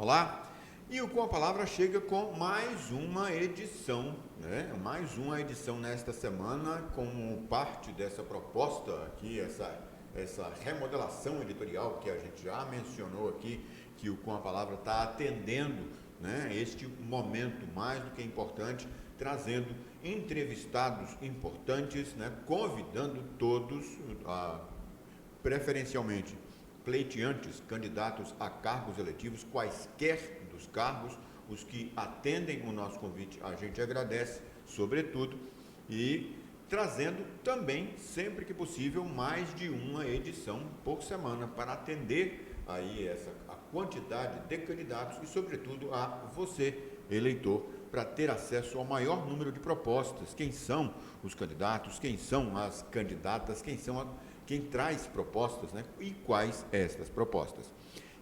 Olá, e o Com a Palavra chega com mais uma edição, né? Mais uma edição nesta semana, como parte dessa proposta aqui, essa remodelação editorial que a gente já mencionou aqui, que o Com a Palavra está atendendo, né? Este momento mais do que importante, trazendo entrevistados importantes, né? Convidando todos, preferencialmente, pleiteantes, candidatos a cargos eletivos, quaisquer dos cargos, os que atendem o nosso convite, a gente agradece, sobretudo, e trazendo também, sempre que possível, mais de uma edição por semana, para atender aí a quantidade de candidatos e, sobretudo, a você, eleitor, para ter acesso ao maior número de propostas. Quem são os candidatos, quem são as candidatas, quem traz propostas, né? E quais estas propostas.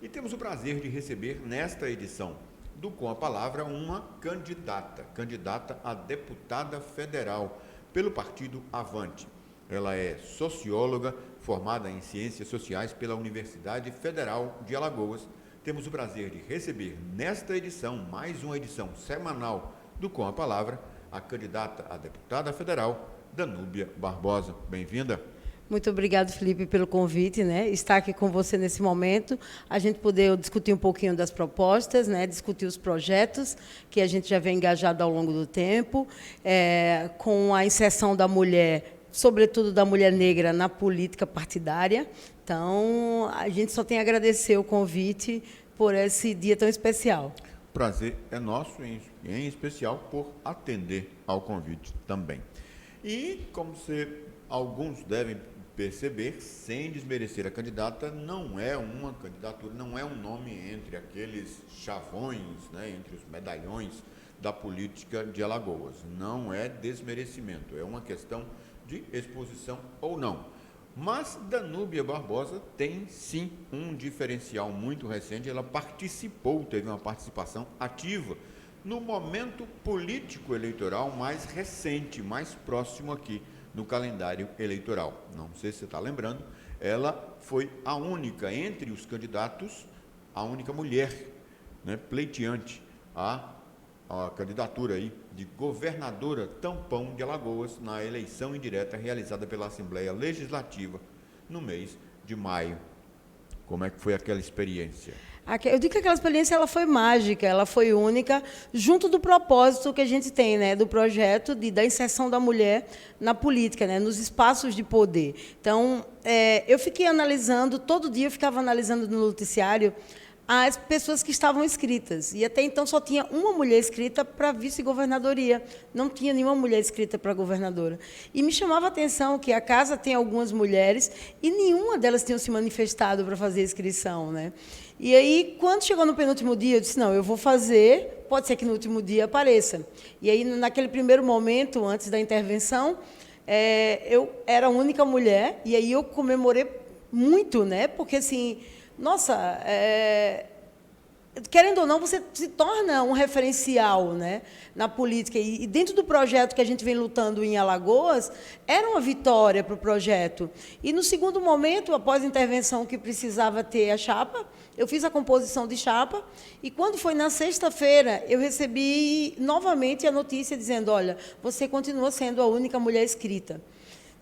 E temos o prazer de receber nesta edição do Com a Palavra uma candidata a deputada federal pelo partido Avante. Ela é socióloga, formada em Ciências Sociais pela Universidade Federal de Alagoas. Temos o prazer de receber nesta edição, mais uma edição semanal do Com a Palavra, a candidata a deputada federal, Danúbia Barbosa. Bem-vinda. Muito obrigado, Felipe, pelo convite, né? Estar aqui com você nesse momento, a gente poder discutir um pouquinho das propostas, né? Discutir os projetos que a gente já vem engajado ao longo do tempo, com a inserção da mulher, sobretudo da mulher negra, na política partidária. Então, a gente só tem a agradecer o convite por esse dia tão especial. Prazer é nosso, em especial por atender ao convite também. E, como alguns devem perceber, sem desmerecer a candidata, não é uma candidatura, não é um nome entre aqueles chavões, né, entre os medalhões da política de Alagoas. Não é desmerecimento, é uma questão de exposição ou não. Mas Danúbia Barbosa tem, sim, um diferencial muito recente. Ela teve uma participação ativa no momento político eleitoral mais recente, mais próximo aqui no calendário eleitoral. Não sei se você está lembrando, ela foi a única, entre os candidatos, a única mulher, né, pleiteante a candidatura aí de governadora tampão de Alagoas na eleição indireta realizada pela Assembleia Legislativa no mês de maio. Como é que foi aquela experiência? Eu digo que aquela experiência ela foi mágica, ela foi única, junto do propósito que a gente tem, né, do projeto da inserção da mulher na política, né, nos espaços de poder. Então, eu fiquei analisando, todo dia eu ficava analisando no noticiário as pessoas que estavam inscritas. E até então só tinha uma mulher inscrita para vice-governadoria, não tinha nenhuma mulher inscrita para governadora. E me chamava a atenção que a casa tem algumas mulheres e nenhuma delas tinha se manifestado para fazer a inscrição, né? E aí, quando chegou no penúltimo dia, eu disse, não, eu vou fazer, pode ser que no último dia apareça. E aí, naquele primeiro momento, antes da intervenção, eu era a única mulher, e aí eu comemorei muito, né? Porque, assim, nossa, querendo ou não, você se torna um referencial, né, na política. E dentro do projeto que a gente vem lutando em Alagoas, era uma vitória para o projeto. E, no segundo momento, após a intervenção que precisava ter a chapa, eu fiz a composição de chapa, e quando foi na sexta-feira, eu recebi novamente a notícia dizendo, olha, você continua sendo a única mulher inscrita.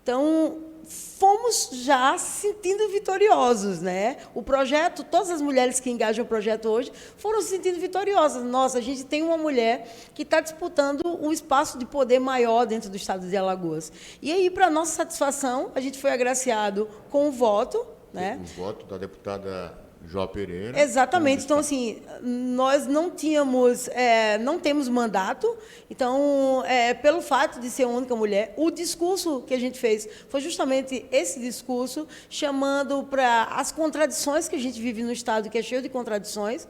Então, fomos já se sentindo vitoriosos, né? O projeto, todas as mulheres que engajam o projeto hoje foram se sentindo vitoriosas. Nossa, a gente tem uma mulher que está disputando um espaço de poder maior dentro do estado de Alagoas. E aí, para nossa satisfação, a gente foi agraciado com o voto, né? O voto da deputada Jó Pereira. Exatamente. Então, assim, nós não temos mandato. Então, pelo fato de ser a única mulher, o discurso que a gente fez foi justamente esse discurso, chamando para as contradições que a gente vive no Estado, que é cheio de contradições,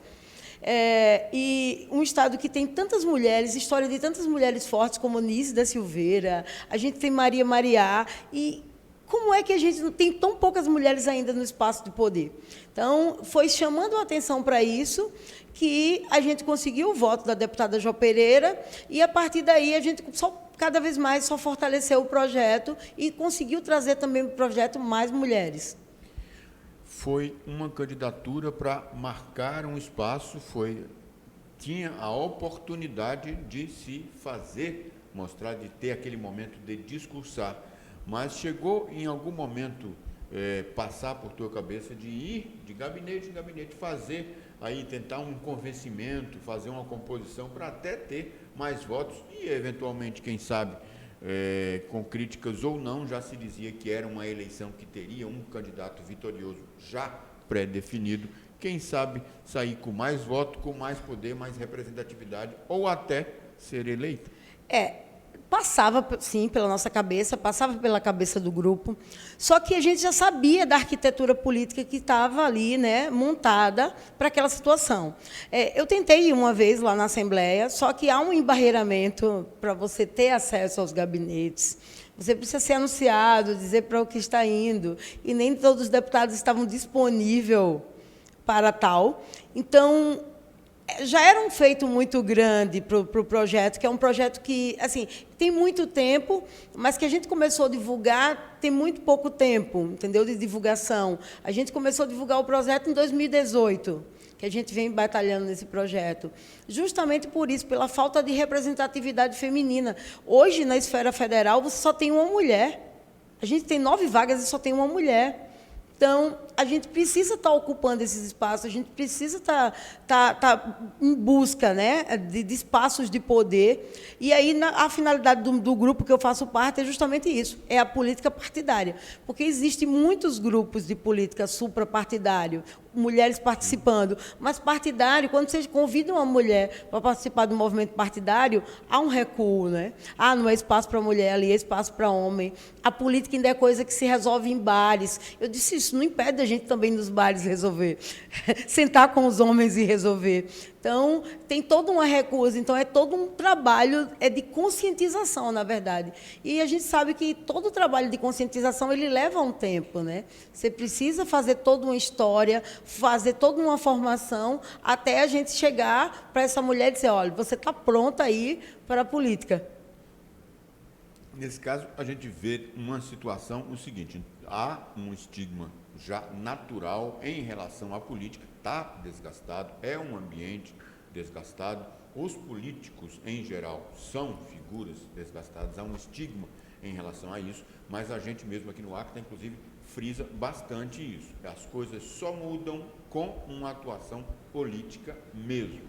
e um Estado que tem tantas mulheres, história de tantas mulheres fortes, como Nízia da Silveira, a gente tem Maria Mariá, e como é que a gente não tem tão poucas mulheres ainda no espaço de poder? Então, foi chamando a atenção para isso que a gente conseguiu o voto da deputada Jó Pereira e, a partir daí, a gente cada vez mais só fortaleceu o projeto e conseguiu trazer também para o projeto mais mulheres. foi uma candidatura para marcar um espaço, tinha a oportunidade de se fazer, mostrar, de ter aquele momento de discursar, mas chegou em algum momento passar por tua cabeça de ir de gabinete em gabinete, fazer aí, tentar um convencimento, fazer uma composição para até ter mais votos e, eventualmente, quem sabe, com críticas ou não, já se dizia que era uma eleição que teria um candidato vitorioso já pré-definido, quem sabe sair com mais voto, com mais poder, mais representatividade ou até ser eleito. Passava, sim, pela nossa cabeça, passava pela cabeça do grupo, só que a gente já sabia da arquitetura política que estava ali, né, montada para aquela situação. Eu tentei uma vez lá na Assembleia, só que há um embarreiramento para você ter acesso aos gabinetes. Você precisa ser anunciado, dizer para o que está indo, e nem todos os deputados estavam disponíveis para tal. Então, já era um feito muito grande para o projeto, que é um projeto que, assim, tem muito tempo, mas que a gente começou a divulgar tem muito pouco tempo, entendeu, de divulgação. A gente começou a divulgar o projeto em 2018, que a gente vem batalhando nesse projeto. Justamente por isso, pela falta de representatividade feminina. Hoje, na esfera federal, você só tem uma mulher. A gente tem 9 vagas e só tem uma mulher. Então, a gente precisa estar ocupando esses espaços, a gente precisa estar em busca, né, de espaços de poder. E aí, a finalidade do grupo que eu faço parte é justamente isso, é a política partidária. Porque existem muitos grupos de política suprapartidário, mulheres participando, mas partidário, quando você convida uma mulher para participar do movimento partidário, há um recuo, né? Não é espaço para mulher, ali é espaço para homem. A política ainda é coisa que se resolve em bares. Eu disse, isso não impede a gente também nos bares resolver, sentar com os homens e resolver. Então, tem toda uma recusa, então é todo um trabalho de conscientização, na verdade. E a gente sabe que todo o trabalho de conscientização ele leva um tempo, né? Você precisa fazer toda uma história, fazer toda uma formação, até a gente chegar para essa mulher e dizer, olha, você está pronta aí para a política. Nesse caso, a gente vê uma situação, o seguinte, há um estigma já natural em relação à política, está desgastado, é um ambiente desgastado, os políticos, em geral, são figuras desgastadas, há um estigma em relação a isso, mas a gente mesmo aqui no Acta, inclusive, frisa bastante isso. As coisas só mudam com uma atuação política mesmo.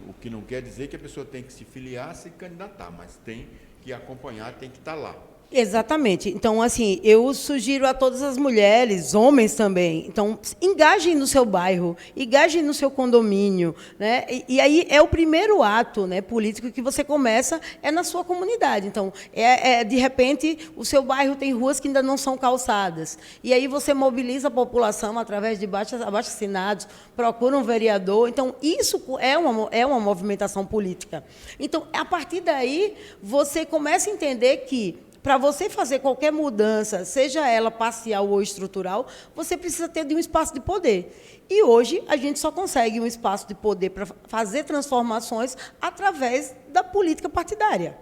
O que não quer dizer que a pessoa tem que se filiar, se candidatar, mas tem que acompanhar, tem que estar lá. Exatamente. Então, assim, eu sugiro a todas as mulheres, homens também, então, engajem no seu bairro, engajem no seu condomínio, né? E aí é o primeiro ato, né, político que você começa é na sua comunidade. Então, de repente, o seu bairro tem ruas que ainda não são calçadas. E aí você mobiliza a população através de abaixo-assinados, procura um vereador. Então, isso é uma movimentação política. Então, a partir daí, você começa a entender que para você fazer qualquer mudança, seja ela parcial ou estrutural, você precisa ter de um espaço de poder. E hoje a gente só consegue um espaço de poder para fazer transformações através da política partidária.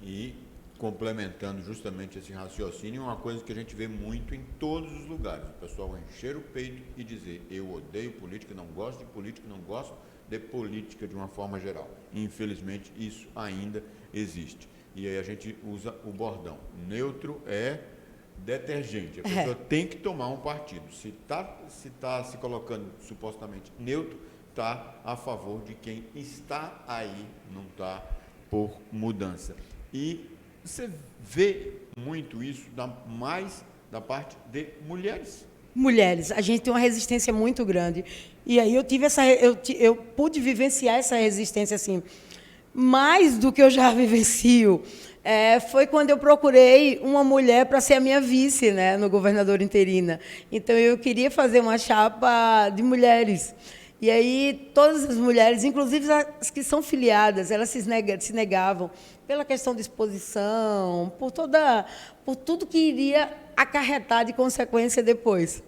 E, complementando justamente esse raciocínio, uma coisa que a gente vê muito em todos os lugares, o pessoal encher o peito e dizer, eu odeio política, não gosto de política, não gosto de política de uma forma geral. Infelizmente, isso ainda existe. E aí a gente usa o bordão. Neutro é detergente. A pessoa tem que tomar um partido. Se está se colocando supostamente neutro, está a favor de quem está aí, não está por mudança. E você vê muito isso mais da parte de mulheres. Mulheres, a gente tem uma resistência muito grande. E aí eu pude vivenciar essa resistência assim, mais do que eu já vivencio, foi quando eu procurei uma mulher para ser a minha vice, né, no governador interina. Então, eu queria fazer uma chapa de mulheres. E aí, todas as mulheres, inclusive as que são filiadas, elas se negavam pela questão de exposição, por tudo que iria acarretar de consequência depois.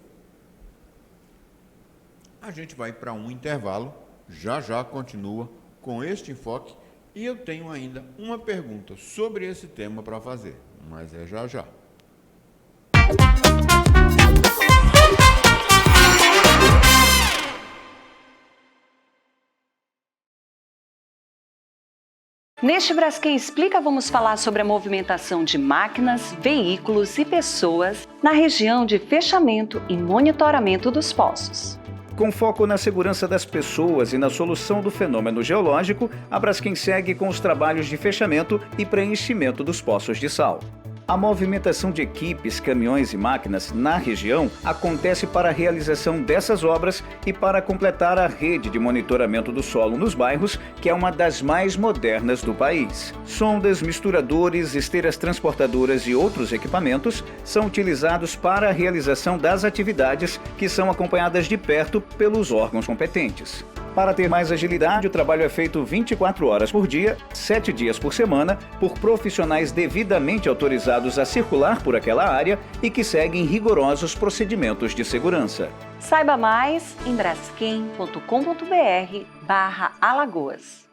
A gente vai para um intervalo, já continua com este enfoque. E eu tenho ainda uma pergunta sobre esse tema para fazer, mas é já. Neste Braskem Explica, vamos falar sobre a movimentação de máquinas, veículos e pessoas na região de fechamento e monitoramento dos poços. Com foco na segurança das pessoas e na solução do fenômeno geológico, a Braskem segue com os trabalhos de fechamento e preenchimento dos poços de sal. A movimentação de equipes, caminhões e máquinas na região acontece para a realização dessas obras e para completar a rede de monitoramento do solo nos bairros, que é uma das mais modernas do país. Sondas, misturadores, esteiras transportadoras e outros equipamentos são utilizados para a realização das atividades, que são acompanhadas de perto pelos órgãos competentes. Para ter mais agilidade, o trabalho é feito 24 horas por dia, 7 dias por semana, por profissionais devidamente autorizados a circular por aquela área e que seguem rigorosos procedimentos de segurança. Saiba mais em braskem.com.br/Alagoas.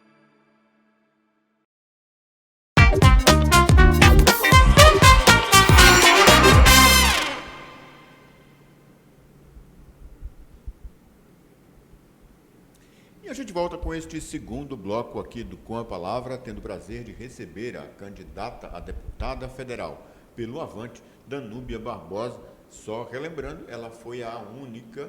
E a gente volta com este segundo bloco aqui do Com a Palavra, tendo o prazer de receber a candidata a deputada federal pelo Avante, Danúbia Barbosa. Só relembrando, ela foi a única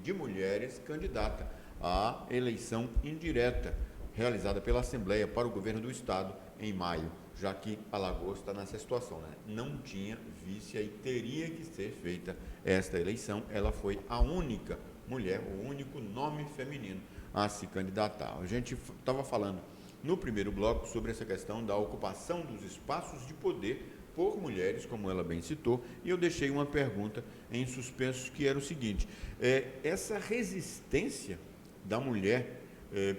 de mulheres candidata à eleição indireta realizada pela Assembleia para o governo do Estado em maio, já que Alagoas está nessa situação, né? Não tinha vice e teria que ser feita esta eleição. Ela foi a única mulher, o único nome feminino a se candidatar. A gente estava falando no primeiro bloco sobre essa questão da ocupação dos espaços de poder por mulheres, como ela bem citou, e eu deixei uma pergunta em suspenso, que era o seguinte: essa resistência da mulher,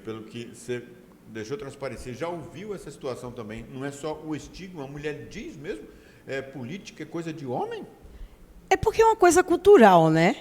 pelo que você deixou transparecer, já ouviu essa situação também? Não é só o estigma, a mulher diz mesmo, política é coisa de homem? É porque é uma coisa cultural, né?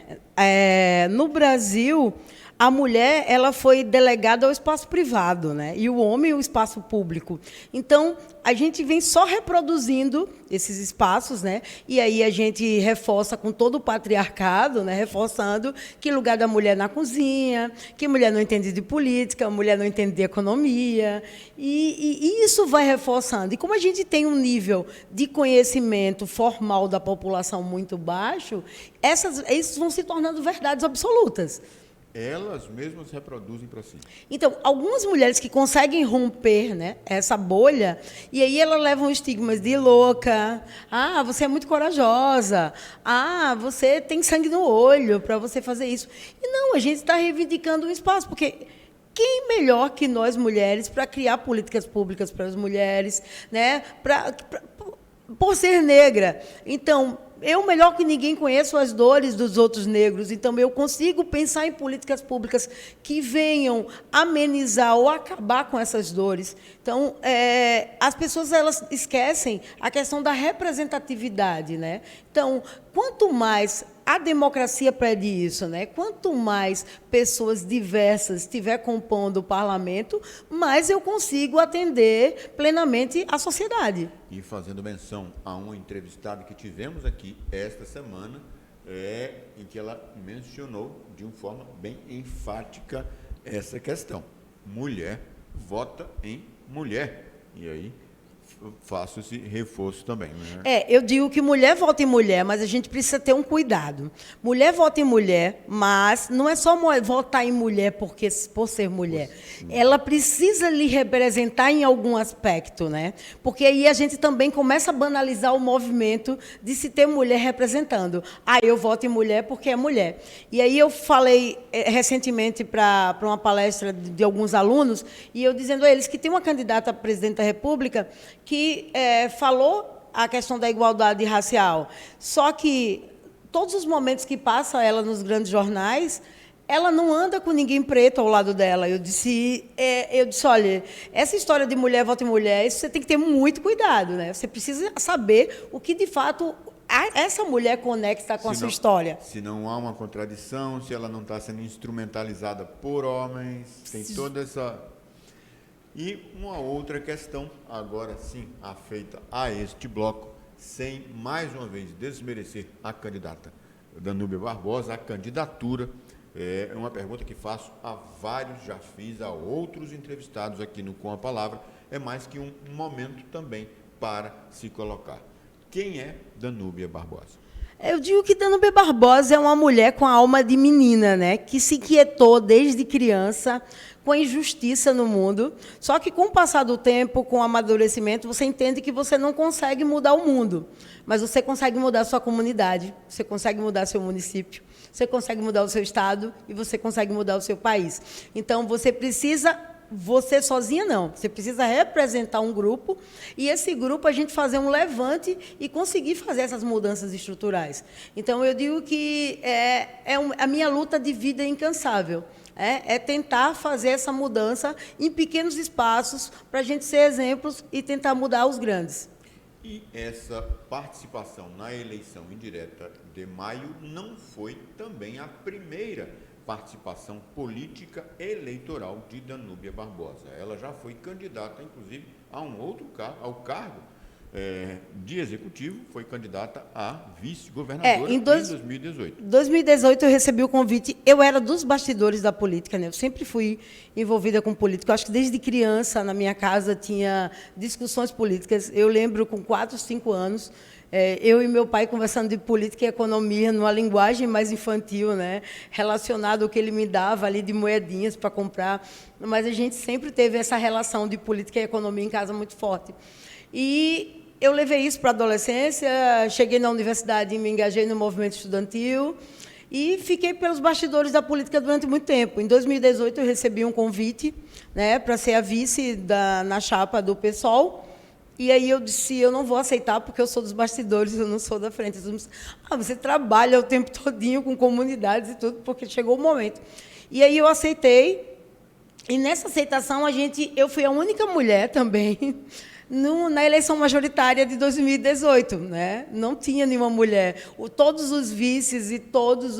No Brasil, a mulher ela foi delegada ao espaço privado, né? E o homem ao espaço público. Então, a gente vem só reproduzindo esses espaços, né? E aí a gente reforça com todo o patriarcado, né? Reforçando que lugar da mulher na cozinha, que mulher não entende de política, mulher não entende de economia. E isso vai reforçando. E como a gente tem um nível de conhecimento formal da população muito baixo, isso vão se tornando verdades absolutas. Elas mesmas reproduzem para si. Então, algumas mulheres que conseguem romper, né, essa bolha, e aí elas levam estigmas de louca, você é muito corajosa, você tem sangue no olho para você fazer isso. E não, a gente está reivindicando um espaço, porque quem melhor que nós mulheres para criar políticas públicas para as mulheres, né, por ser negra? Então, eu, melhor que ninguém, conheço as dores dos outros negros, então eu consigo pensar em políticas públicas que venham amenizar ou acabar com essas dores. Então, as pessoas elas esquecem a questão da representatividade, né? Então, quanto mais a democracia pede isso, né? Quanto mais pessoas diversas estiver compondo o parlamento, mais eu consigo atender plenamente a sociedade. E fazendo menção a uma entrevistada que tivemos aqui esta semana, em que ela mencionou de uma forma bem enfática essa questão. Mulher vota em mulher. E aí faço esse reforço também, né? Eu digo que mulher vota em mulher, mas a gente precisa ter um cuidado. Mulher vota em mulher, mas não é só votar em mulher por ser mulher. Ela precisa lhe representar em algum aspecto, né? Porque aí a gente também começa a banalizar o movimento de se ter mulher representando. Eu voto em mulher porque é mulher. E aí eu falei recentemente para uma palestra de alguns alunos, e eu dizendo a eles que tem uma candidata a presidente da República que falou a questão da igualdade racial. Só que todos os momentos que passa ela nos grandes jornais, ela não anda com ninguém preto ao lado dela. Eu disse, olha, essa história de mulher vota em mulher, isso você tem que ter muito cuidado, né? Você precisa saber o que, de fato, essa mulher conecta com a sua história. Se não há uma contradição, se ela não está sendo instrumentalizada por homens, tem toda essa... E uma outra questão, agora sim, afeita a este bloco, sem mais uma vez desmerecer a candidata Danúbia Barbosa, a candidatura É uma pergunta que faço a vários, já fiz a outros entrevistados aqui no Com a Palavra. É mais que um momento também para se colocar. Quem é Danúbia Barbosa? Eu digo que Danúbia Barbosa é uma mulher com a alma de menina, né? Que se inquietou desde criança com a injustiça no mundo. Só que, com o passar do tempo, com o amadurecimento, você entende que você não consegue mudar o mundo, mas você consegue mudar a sua comunidade, você consegue mudar seu município, você consegue mudar o seu estado e você consegue mudar o seu país. Então, você sozinha não, você precisa representar um grupo e esse grupo a gente fazer um levante e conseguir fazer essas mudanças estruturais. Então, eu digo que a minha luta de vida é incansável. É tentar fazer essa mudança em pequenos espaços para a gente ser exemplos e tentar mudar os grandes. E essa participação na eleição indireta de maio não foi também a primeira participação política eleitoral de Danúbia Barbosa. Ela já foi candidata, inclusive, a um outro cargo, ao cargo de executivo, foi candidata a vice-governadora em 2018. Em 2018 eu recebi o convite, eu era dos bastidores da política, né? Eu sempre fui envolvida com política, eu acho que desde criança na minha casa tinha discussões políticas, eu lembro com 4, 5 anos, eu e meu pai conversando de política e economia numa linguagem mais infantil, né? Relacionado ao que ele me dava ali de moedinhas para comprar, mas a gente sempre teve essa relação de política e economia em casa muito forte. E eu levei isso para a adolescência, cheguei na universidade e me engajei no movimento estudantil e fiquei pelos bastidores da política durante muito tempo. Em 2018, eu recebi um convite, né, para ser a vice na chapa do PSOL. E aí eu disse, eu não vou aceitar porque eu sou dos bastidores, eu não sou da frente. Você trabalha o tempo todinho com comunidades e tudo, porque chegou o momento. E aí eu aceitei, e nessa aceitação eu fui a única mulher também na eleição majoritária de 2018, né? Não tinha nenhuma mulher. Todos os vices e todos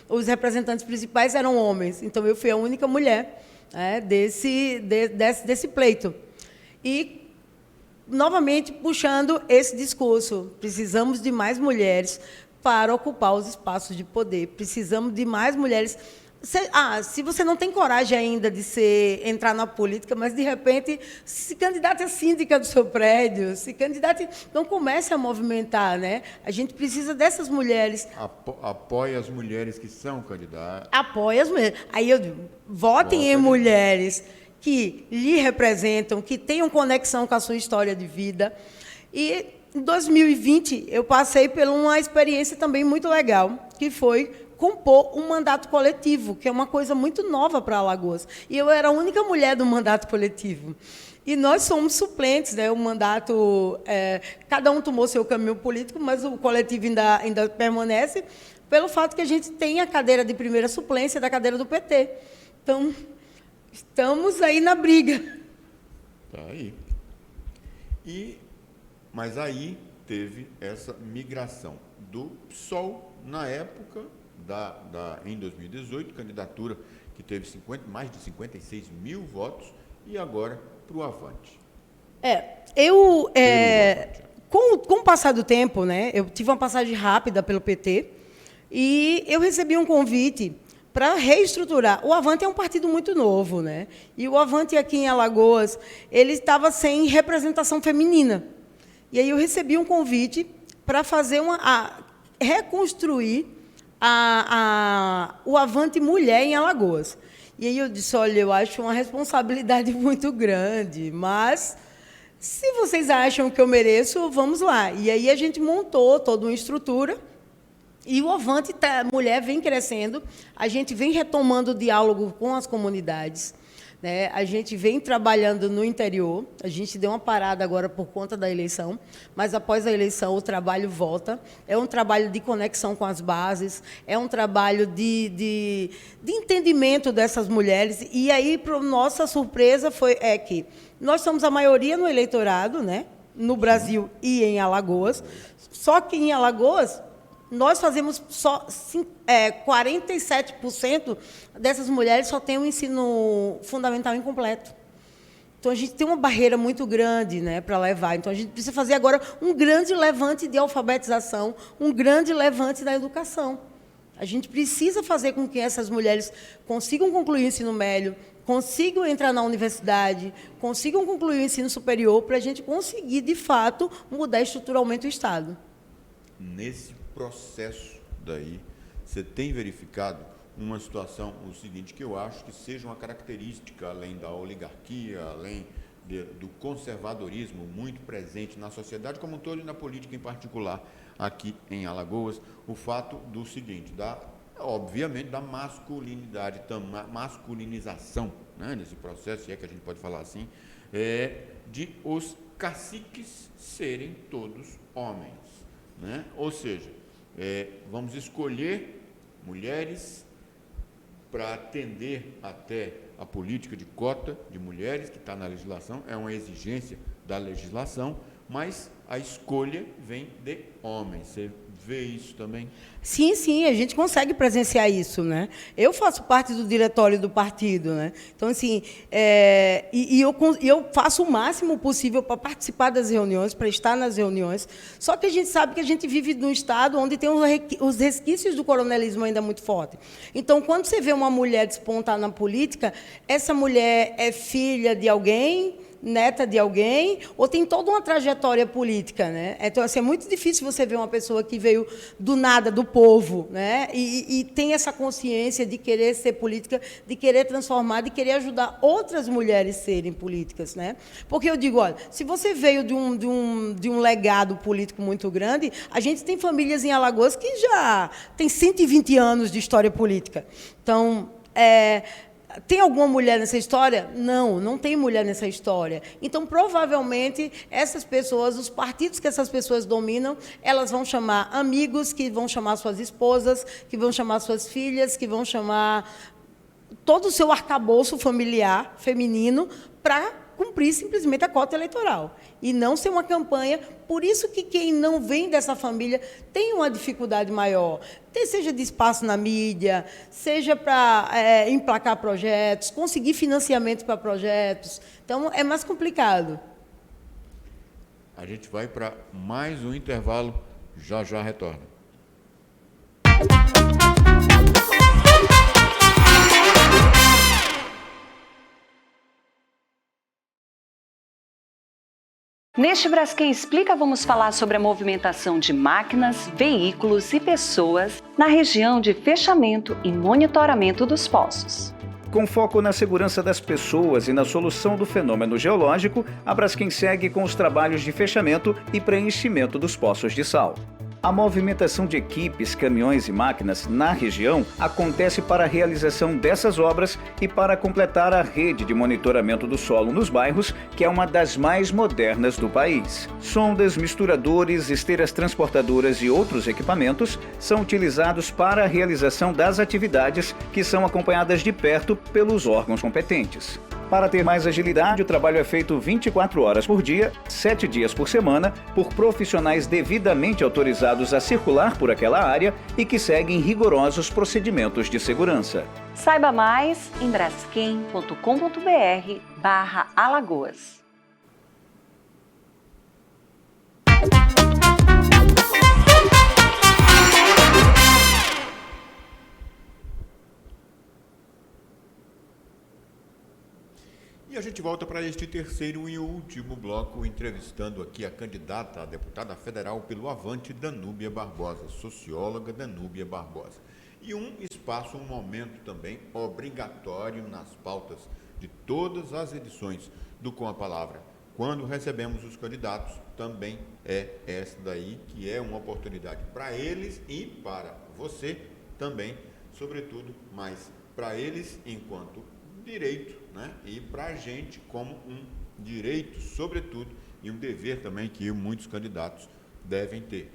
os representantes principais eram homens. Então, eu fui a única mulher, né, desse pleito. E, novamente, puxando esse discurso, precisamos de mais mulheres para ocupar os espaços de poder. Precisamos de mais mulheres. Se você não tem coragem ainda de entrar na política, mas, de repente, se candidate a síndica do seu prédio, se candidate... Então, comece a movimentar, né? A gente precisa dessas mulheres. Apoie as mulheres que são candidatas. Apoie as mulheres. Aí eu digo, votem em mulheres que lhe representam, que tenham conexão com a sua história de vida. E, em 2020, eu passei por uma experiência também muito legal, que foi compor um mandato coletivo, que é uma coisa muito nova para Alagoas. E eu era a única mulher do mandato coletivo. E nós somos suplentes, né? O mandato, cada um tomou seu caminho político, mas o coletivo ainda permanece, pelo fato que a gente tem a cadeira de primeira suplência da cadeira do PT. Então, estamos aí na briga. Está aí. Mas aí teve essa migração do PSOL, na época, em 2018, candidatura que teve mais de 56 mil votos, e agora para o Avante. Com o passar do tempo, né, eu tive uma passagem rápida pelo PT, e eu recebi um convite para reestruturar. O Avante é um partido muito novo, né? E o Avante, aqui em Alagoas, ele estava sem representação feminina. E aí eu recebi um convite para fazer reconstruir o Avante Mulher em Alagoas. E aí eu disse, olha, eu acho uma responsabilidade muito grande, mas se vocês acham que eu mereço, vamos lá. E aí a gente montou toda uma estrutura e o Avante Mulher vem crescendo, a gente vem retomando o diálogo com as comunidades, né? A gente vem trabalhando no interior, a gente deu uma parada agora por conta da eleição, mas após a eleição o trabalho volta. É um trabalho de conexão com as bases, é um trabalho de entendimento dessas mulheres. E aí, para nossa surpresa, é que nós somos a maioria no eleitorado, né? No Brasil e em Alagoas, só que em Alagoas nós fazemos só 47% dessas mulheres só têm o ensino fundamental incompleto. Então, a gente tem uma barreira muito grande, né, para levar. Então, a gente precisa fazer agora um grande levante de alfabetização, um grande levante da educação. A gente precisa fazer com que essas mulheres consigam concluir o ensino médio, consigam entrar na universidade, consigam concluir o ensino superior, para a gente conseguir, de fato, mudar estruturalmente o Estado. Nesse processo daí, você tem verificado uma situação, o seguinte, que eu acho que seja uma característica, além da oligarquia, além do conservadorismo muito presente na sociedade como um todo e na política em particular aqui em Alagoas, o fato do seguinte, obviamente, da masculinidade, masculinização, né, nesse processo, se é que a gente pode falar assim, de os caciques serem todos homens, né? Ou seja, vamos escolher mulheres para atender até a política de cota de mulheres, que está na legislação, é uma exigência da legislação, mas a escolha vem de homens. Você vê isso também? Sim, sim, a gente consegue presenciar isso, né? Eu faço parte do diretório do partido, né? Então, assim, eu faço o máximo possível para participar das reuniões, para estar nas reuniões, só que a gente sabe que a gente vive num estado onde tem os resquícios do coronelismo ainda muito forte. Então, quando você vê uma mulher despontar na política, essa mulher é filha de alguém, neta de alguém, ou tem toda uma trajetória política, né? Então, assim, é muito difícil você ver uma pessoa que veio do nada, do povo, né? E tem essa consciência de querer ser política, de querer transformar, de querer ajudar outras mulheres a serem políticas, né? Porque eu digo, olha, se você veio de um legado político muito grande, a gente tem famílias em Alagoas que já tem 120 anos de história política. Então, tem alguma mulher nessa história? Não, não tem mulher nessa história. Então, provavelmente, essas pessoas, os partidos que essas pessoas dominam, elas vão chamar amigos, que vão chamar suas esposas, que vão chamar suas filhas, que vão chamar todo o seu arcabouço familiar feminino para cumprir simplesmente a cota eleitoral. E não ser uma campanha. Por isso que quem não vem dessa família tem uma dificuldade maior. Seja de espaço na mídia, seja para emplacar projetos, conseguir financiamento para projetos. Então, é mais complicado. A gente vai para mais um intervalo, já retorna. Neste Braskem Explica, vamos falar sobre a movimentação de máquinas, veículos e pessoas na região de fechamento e monitoramento dos poços. Com foco na segurança das pessoas e na solução do fenômeno geológico, a Braskem segue com os trabalhos de fechamento e preenchimento dos poços de sal. A movimentação de equipes, caminhões e máquinas na região acontece para a realização dessas obras e para completar a rede de monitoramento do solo nos bairros, que é uma das mais modernas do país. Sondas, misturadores, esteiras transportadoras e outros equipamentos são utilizados para a realização das atividades, que são acompanhadas de perto pelos órgãos competentes. Para ter mais agilidade, o trabalho é feito 24 horas por dia, 7 dias por semana, por profissionais devidamente autorizados a circular por aquela área e que seguem rigorosos procedimentos de segurança. Saiba mais em braskem.com.br/Alagoas. E a gente volta para este terceiro e último bloco, entrevistando aqui a candidata a deputada federal pelo Avante, Danúbia Barbosa, socióloga Danúbia Barbosa. E um espaço, um momento também obrigatório nas pautas de todas as edições do Com a Palavra. Quando recebemos os candidatos, também é essa daí, que é uma oportunidade para eles e para você também, sobretudo, mas para eles enquanto direito, né? E para a gente como um direito, sobretudo, e um dever também que muitos candidatos devem ter.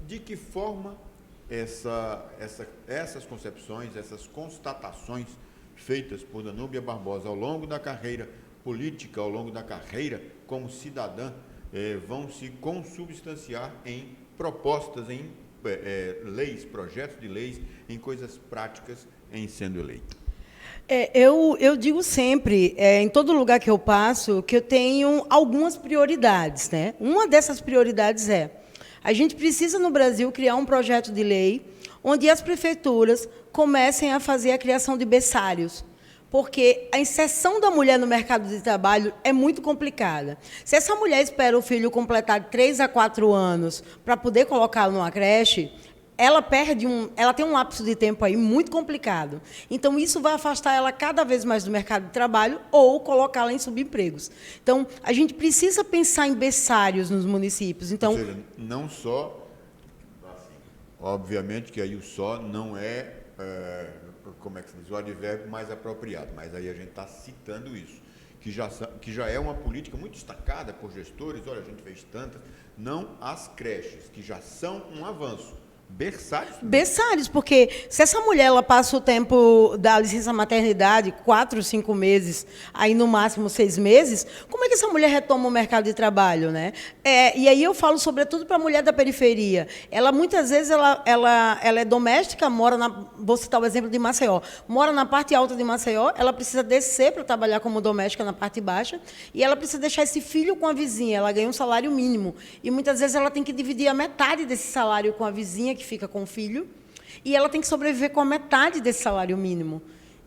De que forma essas concepções, essas constatações feitas por Danúbia Barbosa ao longo da carreira política, ao longo da carreira como cidadã, vão se consubstanciar em propostas, em leis, projetos de leis, em coisas práticas em sendo eleita? Eu digo sempre, em todo lugar que eu passo, que eu tenho algumas prioridades, né? Uma dessas prioridades a gente precisa, no Brasil, criar um projeto de lei onde as prefeituras comecem a fazer a criação de berçários, porque a inserção da mulher no mercado de trabalho é muito complicada. Se essa mulher espera o filho completar 3 a 4 anos para poder colocá-lo numa creche, ela tem um lapso de tempo aí muito complicado. Então, isso vai afastar ela cada vez mais do mercado de trabalho ou colocá-la em subempregos. Então, a gente precisa pensar em berçários nos municípios. Então, ou seja, não só, assim, obviamente que aí o só não como é que se diz, o advérbio mais apropriado, mas aí a gente está citando isso, que já é uma política muito destacada por gestores, olha, a gente fez tantas, não as creches, que já são um avanço. Berçários? Berçários, porque se essa mulher ela passa o tempo da licença maternidade, 4, 5 meses, aí no máximo 6 meses, como é que essa mulher retoma o mercado de trabalho, né? E aí eu falo sobretudo para a mulher da periferia. Ela, muitas vezes, ela é doméstica, vou citar o exemplo de Maceió, mora na parte alta de Maceió, ela precisa descer para trabalhar como doméstica na parte baixa, e ela precisa deixar esse filho com a vizinha, ela ganha um salário mínimo, e muitas vezes ela tem que dividir a metade desse salário com a vizinha, que fica com o filho, e ela tem que sobreviver com a metade desse salário mínimo.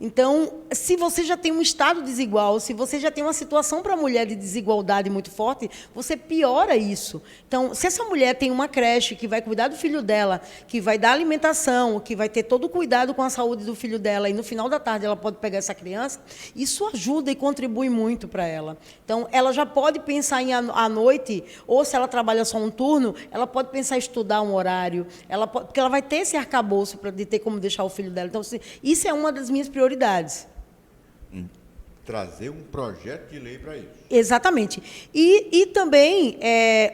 Então, se você já tem um estado desigual, se você já tem uma situação para a mulher de desigualdade muito forte, você piora isso. Então, se essa mulher tem uma creche que vai cuidar do filho dela, que vai dar alimentação, que vai ter todo o cuidado com a saúde do filho dela, e no final da tarde ela pode pegar essa criança, isso ajuda e contribui muito para ela. Então, ela já pode pensar à noite, ou se ela trabalha só um turno, ela pode pensar em estudar um horário, porque ela vai ter esse arcabouço de ter como deixar o filho dela. Então, isso é uma das minhas prioridades. Trazer um projeto de lei para isso. Exatamente. E também,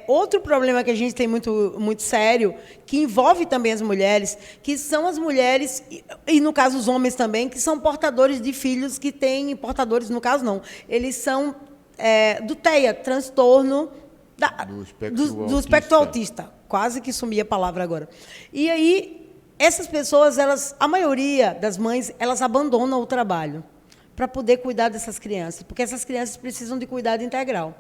outro problema que a gente tem muito, muito sério, que envolve também as mulheres, que são as mulheres, e no caso os homens também, que são portadores de filhos que têm, portadores, no caso não, eles são do TEA, transtorno do espectro autista. Quase que sumi a palavra agora. E aí, essas pessoas, a maioria das mães, elas abandonam o trabalho para poder cuidar dessas crianças, porque essas crianças precisam de cuidado integral.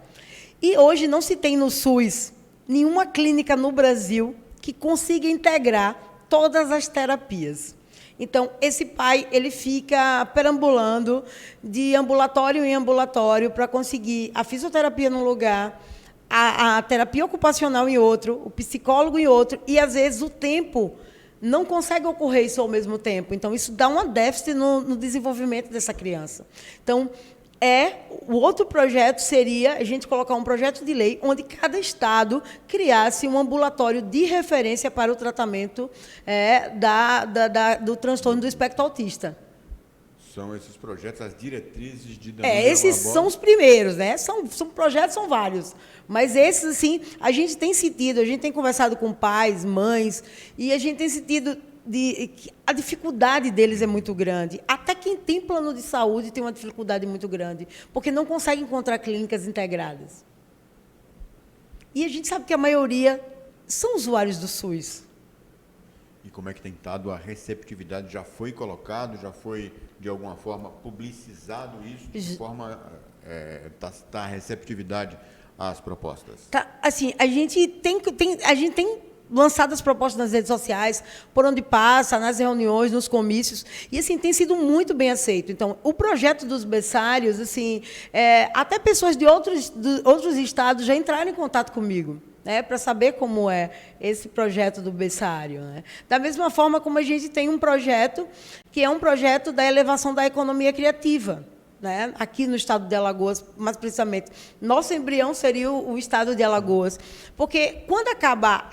E hoje não se tem no SUS nenhuma clínica no Brasil que consiga integrar todas as terapias. Então, esse pai ele fica perambulando de ambulatório em ambulatório para conseguir a fisioterapia num lugar, a terapia ocupacional em outro, o psicólogo em outro, e, às vezes, o tempo não consegue ocorrer isso ao mesmo tempo. Então, isso dá um déficit no desenvolvimento dessa criança. Então, o outro projeto seria a gente colocar um projeto de lei onde cada estado criasse um ambulatório de referência para o tratamento do transtorno do espectro autista. São esses projetos, as diretrizes de esses são os primeiros, né? São projetos, são vários. Mas esses, assim, a gente tem conversado com pais, mães, e a gente tem sentido que a dificuldade deles é muito grande. Até quem tem plano de saúde tem uma dificuldade muito grande, porque não consegue encontrar clínicas integradas. E a gente sabe que a maioria são usuários do SUS. E como é que tem estado a receptividade? Já foi colocado, já foi, de alguma forma, publicizado isso? De que forma está a receptividade às propostas? Assim, a gente tem lançado as propostas nas redes sociais, por onde passa, nas reuniões, nos comícios, e assim tem sido muito bem aceito. Então, o projeto dos berçários, assim, até pessoas de outros estados já entraram em contato comigo, né, para saber como é esse projeto do berçário, né? Da mesma forma como a gente tem um projeto, que é um projeto da elevação da economia criativa, né, aqui no estado de Alagoas, mais precisamente. Nosso embrião seria o estado de Alagoas. Porque, quando acabar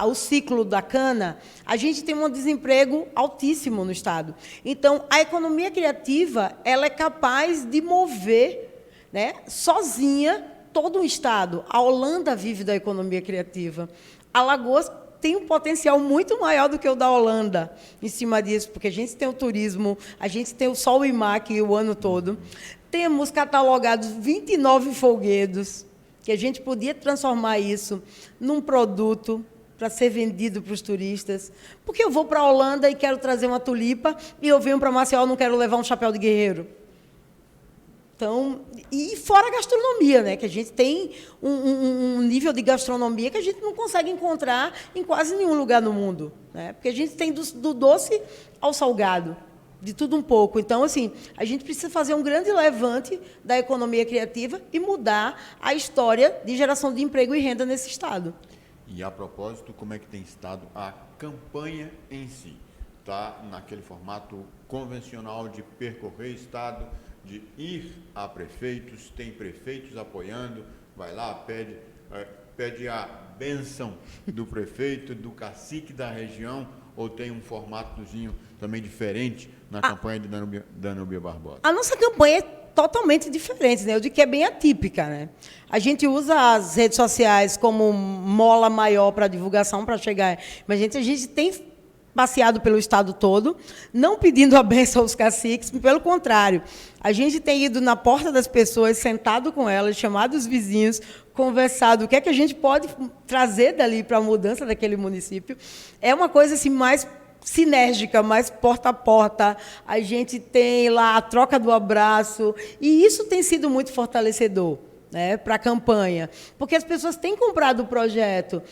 o ciclo da cana, a gente tem um desemprego altíssimo no estado. Então, a economia criativa ela é capaz de mover, né, sozinha todo um estado. A Holanda vive da economia criativa. Alagoas tem um potencial muito maior do que o da Holanda em cima disso, porque a gente tem o turismo, a gente tem o sol e mar aqui o ano todo. Temos catalogados 29 folguedos, que a gente podia transformar isso num produto para ser vendido para os turistas. Porque eu vou para a Holanda e quero trazer uma tulipa, e eu venho para Maceió e não quero levar um chapéu de guerreiro. Então, e fora a gastronomia, né? Que a gente tem um nível de gastronomia que a gente não consegue encontrar em quase nenhum lugar no mundo, né? Porque a gente tem do doce ao salgado, de tudo um pouco. Então, assim, a gente precisa fazer um grande levante da economia criativa e mudar a história de geração de emprego e renda nesse estado. E, a propósito, como é que tem estado a campanha em si? Está naquele formato convencional de percorrer estado, de ir a prefeitos, tem prefeitos apoiando, vai lá, pede a bênção do prefeito, do cacique da região, ou tem um formatozinho também diferente na campanha de Danúbia Barbosa? A nossa campanha é totalmente diferente, né? Eu digo que é bem atípica, né? A gente usa as redes sociais como mola maior para divulgação, para chegar. Mas a gente tem passeado pelo estado todo, não pedindo a benção aos caciques, pelo contrário. A gente tem ido na porta das pessoas, sentado com elas, chamado os vizinhos, conversado o que é que a gente pode trazer dali para a mudança daquele município. É uma coisa assim mais sinérgica, mais porta a porta. A gente tem lá a troca do abraço, e isso tem sido muito fortalecedor, né, para a campanha, porque as pessoas têm comprado o projeto.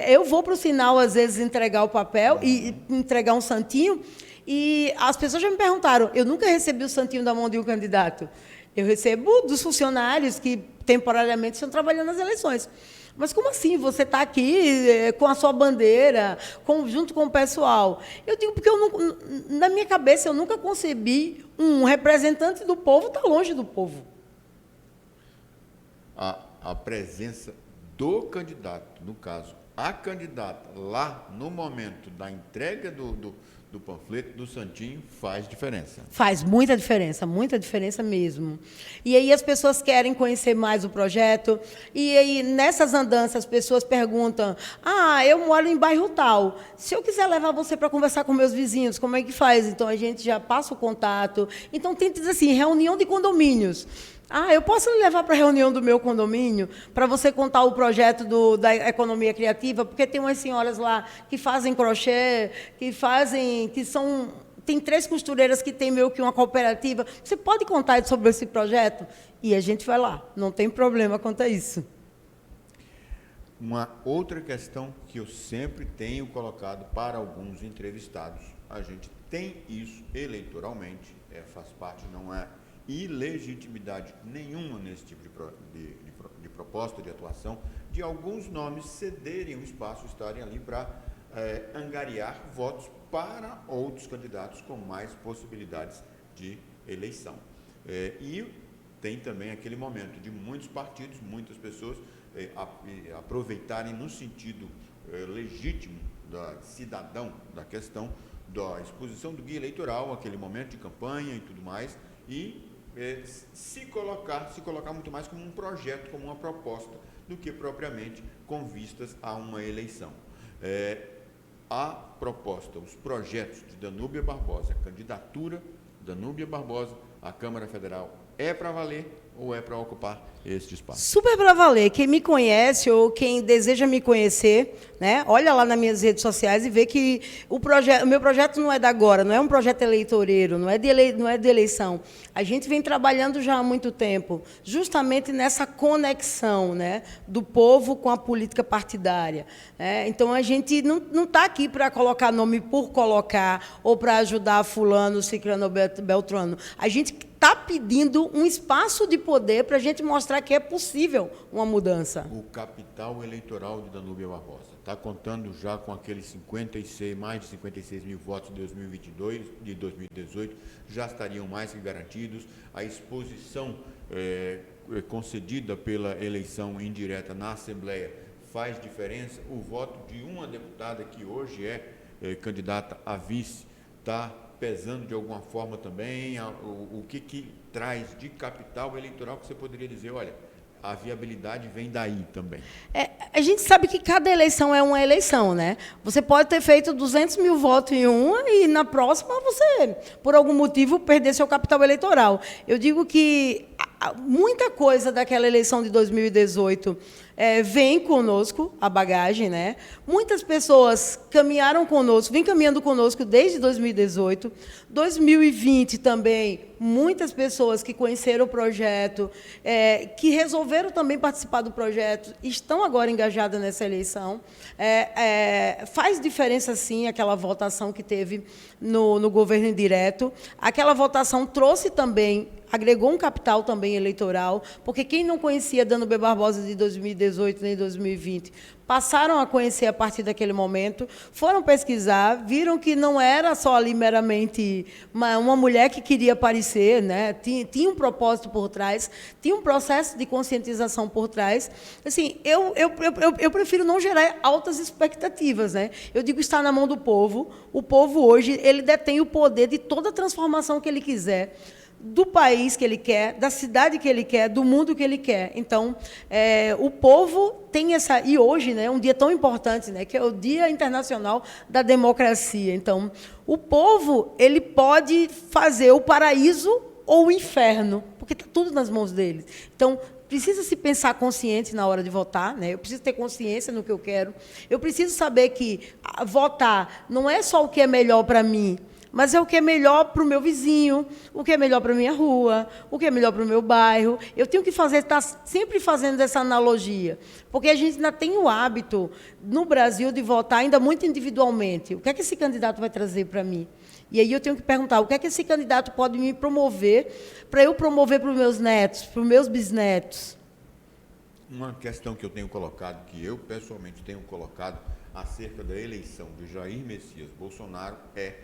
Eu vou para o sinal, às vezes, entregar o papel e entregar um santinho, e as pessoas já me perguntaram, eu nunca recebi o santinho da mão de um candidato. Eu recebo dos funcionários que, temporariamente, estão trabalhando nas eleições. Mas como assim? Você está aqui com a sua bandeira, junto com o pessoal? Eu digo porque na minha cabeça eu nunca concebi um representante do povo estar longe do povo. A presença do candidato, no caso, a candidata, lá no momento da entrega do panfleto, do santinho, faz diferença. Faz muita diferença mesmo. E aí as pessoas querem conhecer mais o projeto, e aí nessas andanças as pessoas perguntam, eu moro em bairro tal, se eu quiser levar você para conversar com meus vizinhos, como é que faz? Então a gente já passa o contato. Então tem assim, reunião de condomínios. Eu posso lhe levar para a reunião do meu condomínio para você contar o projeto da economia criativa, porque tem umas senhoras lá que fazem crochê, tem 3 costureiras que têm meio que uma cooperativa. Você pode contar sobre esse projeto? E a gente vai lá, não tem problema quanto a isso. Uma outra questão que eu sempre tenho colocado para alguns entrevistados, a gente tem isso eleitoralmente, faz parte, não é ilegitimidade nenhuma nesse tipo de proposta, de atuação, de alguns nomes cederem o espaço, estarem ali para angariar votos para outros candidatos com mais possibilidades de eleição. E tem também aquele momento de muitos partidos, muitas pessoas aproveitarem no sentido legítimo cidadão da questão da exposição do guia eleitoral, aquele momento de campanha e tudo mais, e se colocar muito mais como um projeto, como uma proposta, do que propriamente com vistas a uma eleição. A proposta, os projetos de Danúbia Barbosa, a candidatura Danúbia Barbosa à Câmara Federal, é para valer ou é para ocupar este espaço? Super para valer. Quem me conhece ou quem deseja me conhecer, né, olha lá nas minhas redes sociais e vê que o meu projeto não é da agora, não é um projeto eleitoreiro, não é de eleição. A gente vem trabalhando já há muito tempo, justamente nessa conexão, né, do povo com a política partidária. Então, a gente não está aqui para colocar nome por colocar ou para ajudar fulano, ciclano ou beltrano. A gente está pedindo um espaço de poder para a gente mostrar que é possível uma mudança. O capital eleitoral de Danúbia Barbosa está contando já com aqueles mais de 56 mil votos de 2022, de 2018, já estariam mais que garantidos. A exposição concedida pela eleição indireta na Assembleia faz diferença. O voto de uma deputada que hoje é candidata a vice está pesando de alguma forma também. O que traz de capital eleitoral que você poderia dizer, olha, a viabilidade vem daí também? A gente sabe que cada eleição é uma eleição, né? Você pode ter feito 200 mil votos em uma e, na próxima, você, por algum motivo, perder seu capital eleitoral. Eu digo que muita coisa daquela eleição de 2018 vem conosco a bagagem, né? Muitas pessoas caminharam conosco, vêm caminhando conosco desde 2018. 2020 também, muitas pessoas que conheceram o projeto, que resolveram também participar do projeto, estão agora engajadas nessa eleição. Faz diferença, sim, aquela votação que teve no governo indireto. Aquela votação trouxe também, agregou um capital também eleitoral, porque quem não conhecia Dano B. Barbosa de 2018 nem 2020, passaram a conhecer a partir daquele momento, foram pesquisar, viram que não era só ali meramente uma mulher que queria aparecer, né? Tinha um propósito por trás, tinha um processo de conscientização por trás. Assim, eu prefiro não gerar altas expectativas, né? Eu digo, está na mão do povo. O povo hoje ele detém o poder de toda a transformação que ele quiser, do país que ele quer, da cidade que ele quer, do mundo que ele quer. Então, o povo tem essa... E hoje, né, um dia tão importante, né, que é o Dia Internacional da Democracia. Então, o povo ele pode fazer o paraíso ou o inferno, porque está tudo nas mãos dele. Então, precisa se pensar consciente na hora de votar, né? Eu preciso ter consciência no que eu quero. Eu preciso saber que votar não é só o que é melhor para mim, mas é o que é melhor para o meu vizinho, o que é melhor para a minha rua, o que é melhor para o meu bairro. Eu tenho que estar sempre fazendo essa analogia, porque a gente ainda tem o hábito, no Brasil, de votar ainda muito individualmente. O que é que esse candidato vai trazer para mim? E aí eu tenho que perguntar, o que é que esse candidato pode me promover para eu promover para os meus netos, para os meus bisnetos? Uma questão que eu tenho colocado, que eu pessoalmente tenho colocado, acerca da eleição de Jair Messias Bolsonaro é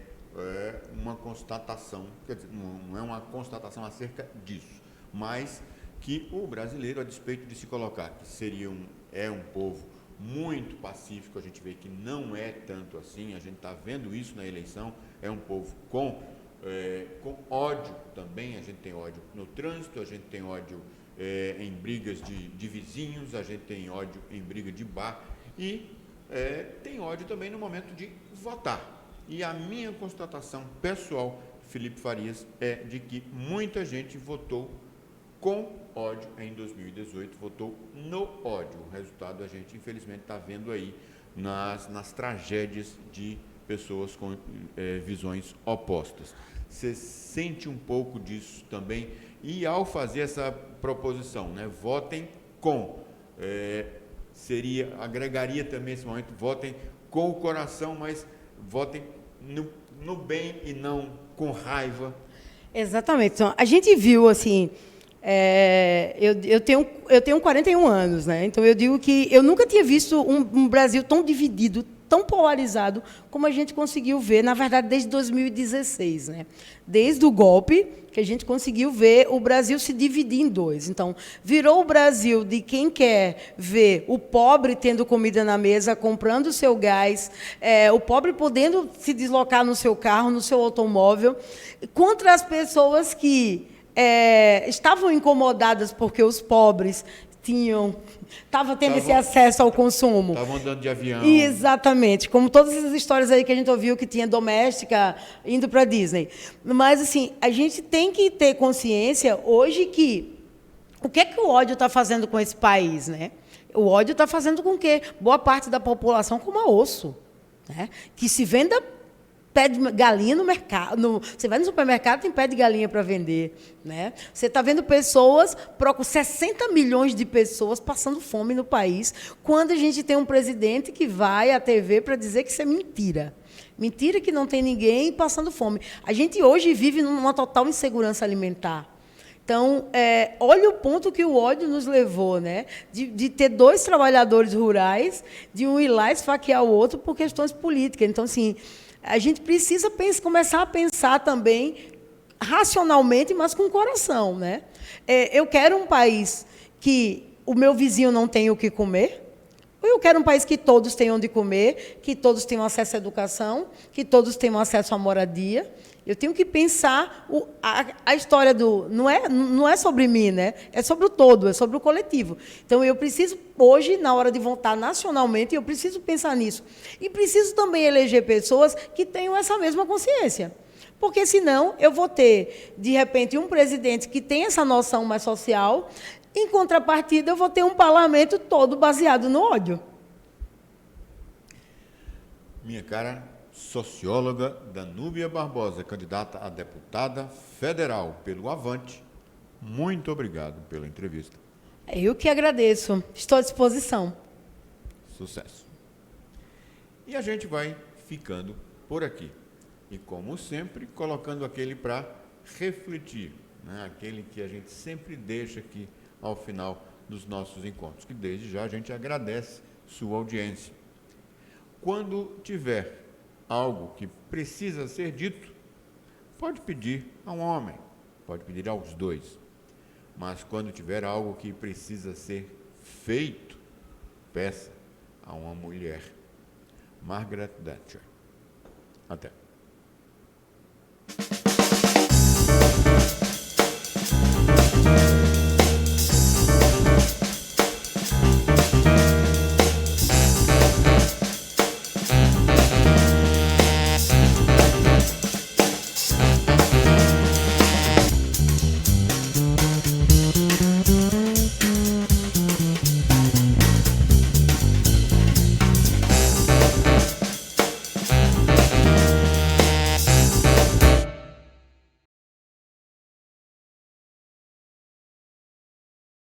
uma constatação, quer dizer, não é uma constatação acerca disso, mas que o brasileiro, a despeito de se colocar que é um povo muito pacífico, a gente vê que não é tanto assim, a gente está vendo isso na eleição, é um povo com ódio também, a gente tem ódio no trânsito, a gente tem ódio em brigas de vizinhos, a gente tem ódio em briga de bar e tem ódio também no momento de votar. E a minha constatação pessoal, Felipe Farias, é de que muita gente votou com ódio em 2018, votou no ódio. O resultado a gente, infelizmente, está vendo aí nas tragédias de pessoas com visões opostas. Você sente um pouco disso também? E ao fazer essa proposição, né, votem com, agregaria também esse momento, votem com o coração, mas votem no bem e não com raiva. Exatamente. Então, a gente viu, assim, eu tenho 41 anos, né? Então, eu digo que eu nunca tinha visto um Brasil tão dividido, tão polarizado, como a gente conseguiu ver, na verdade, desde 2016. Né? Desde o golpe, que a gente conseguiu ver o Brasil se dividir em dois. Então, virou o Brasil de quem quer ver o pobre tendo comida na mesa, comprando o seu gás, o pobre podendo se deslocar no seu carro, no seu automóvel, contra as pessoas que estavam incomodadas porque os pobres estavam tendo esse acesso ao consumo. Estavam andando de avião. Exatamente, como todas essas histórias aí que a gente ouviu que tinha doméstica indo para a Disney. Mas, assim, a gente tem que ter consciência hoje que o que é que o ódio está fazendo com esse país, né? O ódio está fazendo com que boa parte da população coma osso, né? Que se venda pé de galinha no mercado. Você vai no supermercado, tem pé de galinha para vender. Né? Você está vendo pessoas, 60 milhões de pessoas passando fome no país, quando a gente tem um presidente que vai à TV para dizer que isso é mentira. Mentira que não tem ninguém passando fome. A gente hoje vive numa total insegurança alimentar. Então, olha o ponto que o ódio nos levou, né? De ter dois trabalhadores rurais, de um ir lá esfaquear o outro por questões políticas. Então, assim, a gente precisa começar a pensar também racionalmente, mas com o coração. Né? Eu quero um país que o meu vizinho não tenha o que comer, ou eu quero um país que todos tenham de comer, que todos tenham acesso à educação, que todos tenham acesso à moradia. Eu tenho que pensar a história não é sobre mim, né? É sobre o todo, é sobre o coletivo. Então, eu preciso, hoje, na hora de votar nacionalmente, eu preciso pensar nisso. E preciso também eleger pessoas que tenham essa mesma consciência. Porque, senão, eu vou ter, de repente, um presidente que tem essa noção mais social Em contrapartida, eu vou ter um parlamento todo baseado no ódio. Minha cara socióloga Danúbia Barbosa, candidata a deputada federal pelo Avante, muito obrigado pela entrevista. Eu que agradeço. Estou à disposição. Sucesso. E a gente vai ficando por aqui. E, como sempre, colocando aquele para refletir, né? Aquele que a gente sempre deixa aqui ao final dos nossos encontros, que desde já a gente agradece sua audiência. Quando tiver algo que precisa ser dito, pode pedir a um homem, pode pedir aos dois. Mas quando tiver algo que precisa ser feito, peça a uma mulher. Margaret Thatcher. Até.